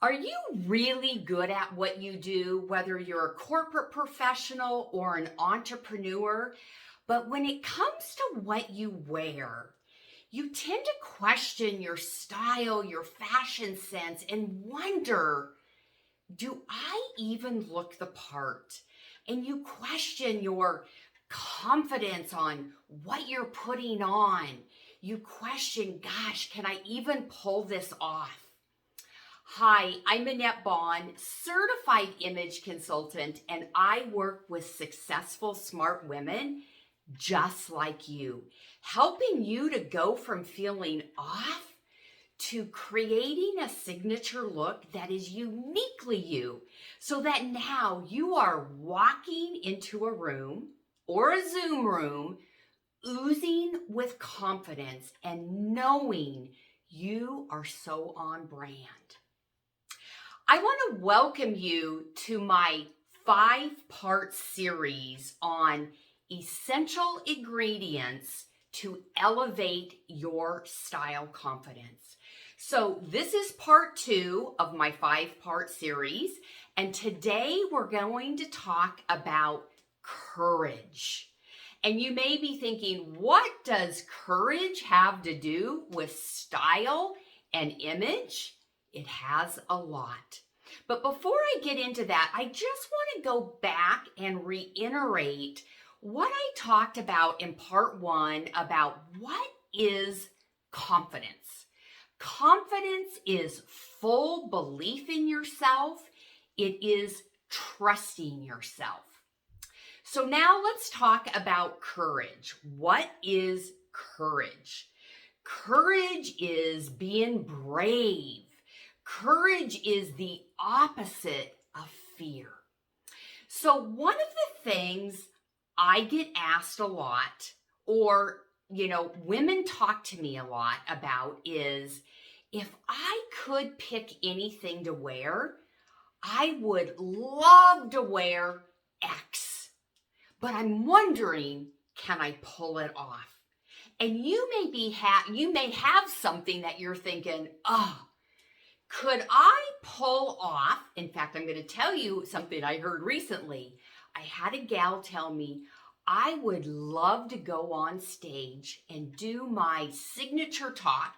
Are you really good at what you do, whether you're a corporate professional or an entrepreneur? But when it comes to what you wear, you tend to question your style, your fashion sense, and wonder, do I even look the part? And you question your confidence on what you're putting on. You question, gosh, can I even pull this off? Hi, I'm Annette Bond, certified image consultant, and I work with successful, smart women just like you, helping you to go from feeling off to creating a signature look that is uniquely you, so that now you are walking into a room or a Zoom room oozing with confidence and knowing you are so on brand. I want to welcome you to my 5-part series on essential ingredients to elevate your style confidence. So this is part 2 of my 5-part series, and today we're going to talk about courage. And you may be thinking, what does courage have to do with style and image? It has a lot. But before I get into that, I just want to go back and reiterate what I talked about in part 1 about what is confidence. Confidence is full belief in yourself. It is trusting yourself. So now let's talk about courage. What is courage? Courage is being brave. Courage is the opposite of fear. So one of the things I get asked a lot, or, women talk to me a lot about is, if I could pick anything to wear, I would love to wear X. But I'm wondering, can I pull it off? And you may have something that you're thinking, could I pull off? In fact, I'm going to tell you something I heard recently. I had a gal tell me, I would love to go on stage and do my signature talk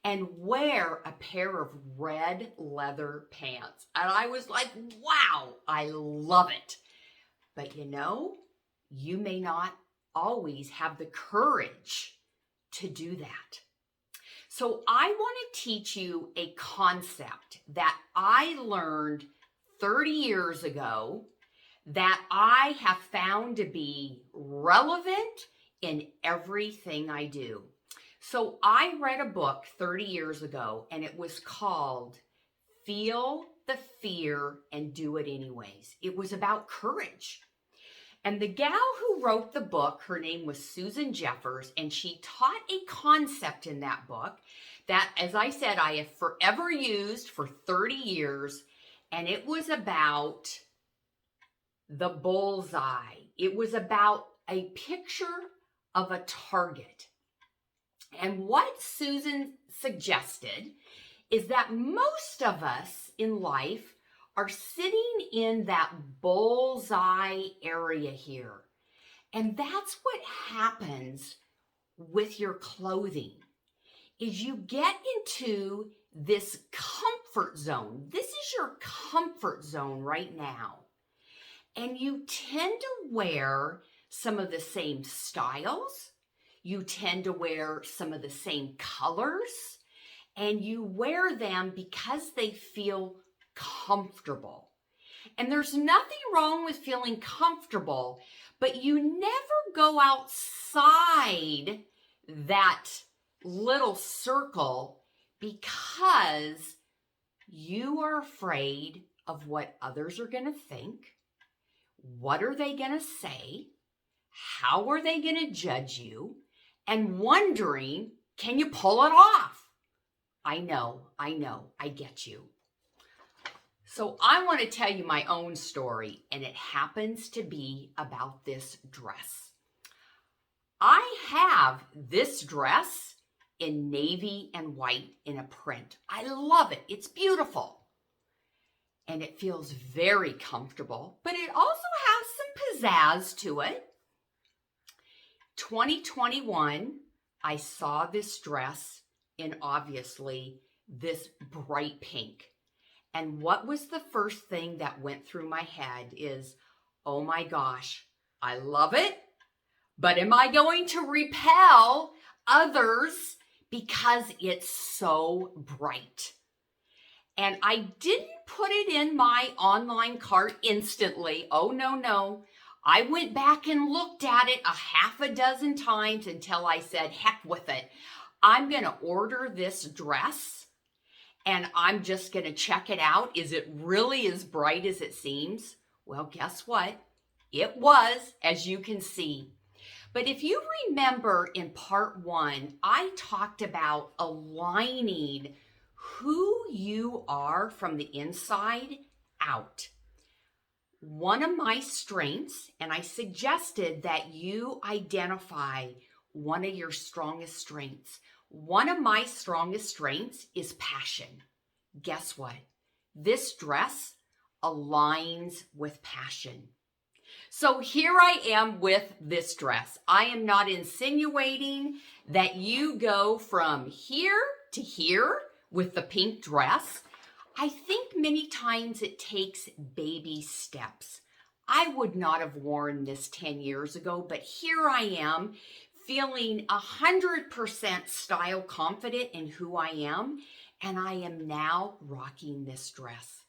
and wear a pair of red leather pants. And I was like, wow, I love it. But you may not always have the courage to do that. So I want to teach you a concept that I learned 30 years ago that I have found to be relevant in everything I do. So I read a book 30 years ago, and it was called Feel the Fear and Do It Anyways. It was about courage. And the gal who wrote the book, her name was Susan Jeffers, and she taught a concept in that book that, as I said, I have forever used for 30 years, and it was about the bullseye. It was about a picture of a target. And what Susan suggested is that most of us in life are sitting in that bullseye area here. And that's what happens with your clothing, is you get into this comfort zone. This is your comfort zone right now. And you tend to wear some of the same styles. You tend to wear some of the same colors. And you wear them because they feel comfortable. And there's nothing wrong with feeling comfortable, but you never go outside that little circle because you are afraid of what others are going to think. What are they going to say? How are they going to judge you? And wondering, can you pull it off? I know, I get you. So I want to tell you my own story, and it happens to be about this dress. I have this dress in navy and white in a print. I love it. It's beautiful. and it feels very comfortable, but it also has some pizzazz to it. 2021, I saw this dress in obviously this bright pink. And what was the first thing that went through my head is, oh my gosh, I love it, but am I going to repel others because it's so bright? And I didn't put it in my online cart instantly. Oh, no. I went back and looked at it a half a dozen times until I said, heck with it. I'm going to order this dress and I'm just going to check it out. Is it really as bright as it seems? Well, guess what? It was, as you can see. But if you remember in part 1, I talked about aligning who you are from the inside out. One of my strengths, and I suggested that you identify one of your strongest strengths. One of my strongest strengths is passion. Guess what? This dress aligns with passion. So here I am with this dress. I am not insinuating that you go from here to here with the pink dress. I think many times it takes baby steps. I would not have worn this 10 years ago, but here I am feeling 100% style confident in who I am, and I am now rocking this dress.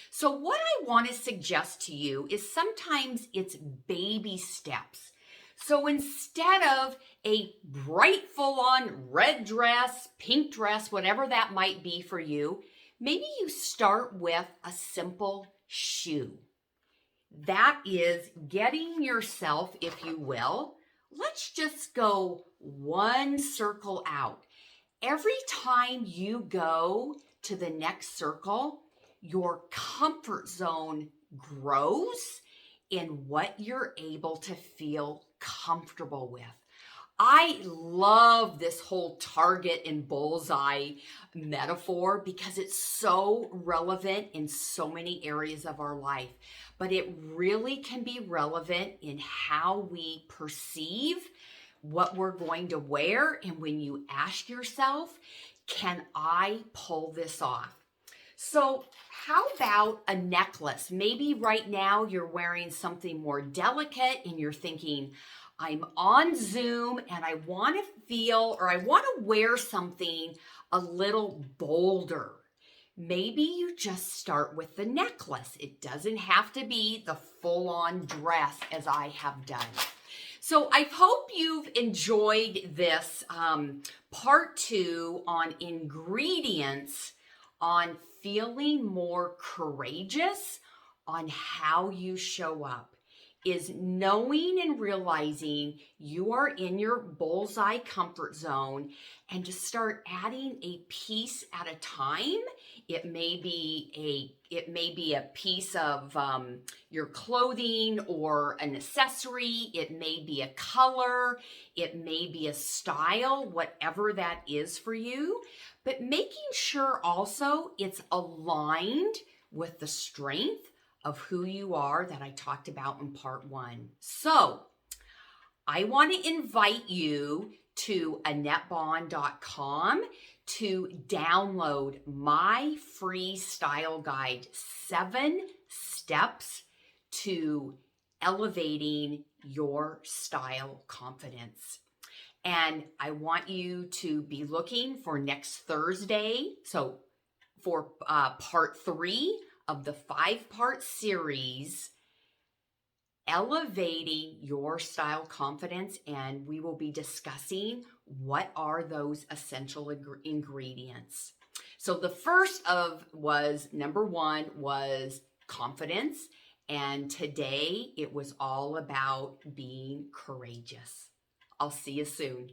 So what I want to suggest to you is sometimes it's baby steps. So instead of a bright full-on red dress, pink dress, whatever that might be for you, maybe you start with a simple shoe. That is getting yourself, if you will, let's just go one circle out. Every time you go to the next circle, your comfort zone grows in what you're able to feel comfortable with. I love this whole target and bullseye metaphor because it's so relevant in so many areas of our life, but it really can be relevant in how we perceive what we're going to wear. And when you ask yourself, can I pull this off? So how about a necklace? Maybe right now you're wearing something more delicate and you're thinking, I'm on Zoom and I want to feel or I want to wear something a little bolder. Maybe you just start with the necklace. It doesn't have to be the full-on dress as I have done. So I hope you've enjoyed this part 2 on ingredients on feeling more courageous on how you show up. Is knowing and realizing you are in your bullseye comfort zone and to start adding a piece at a time. It may be a piece of your clothing or an accessory. It may be a color. It may be a style, whatever that is for you. But making sure also it's aligned with the strength of who you are that I talked about in part 1. So I want to invite you to AnnetteBond.com to download my free style guide, 7 steps to elevating your style confidence. And I want you to be looking for next Thursday. So for part 3 of the 5-part series, Elevating Your Style Confidence, and we will be discussing what are those essential ingredients. So the first was number 1 was confidence, and today it was all about being courageous. I'll see you soon.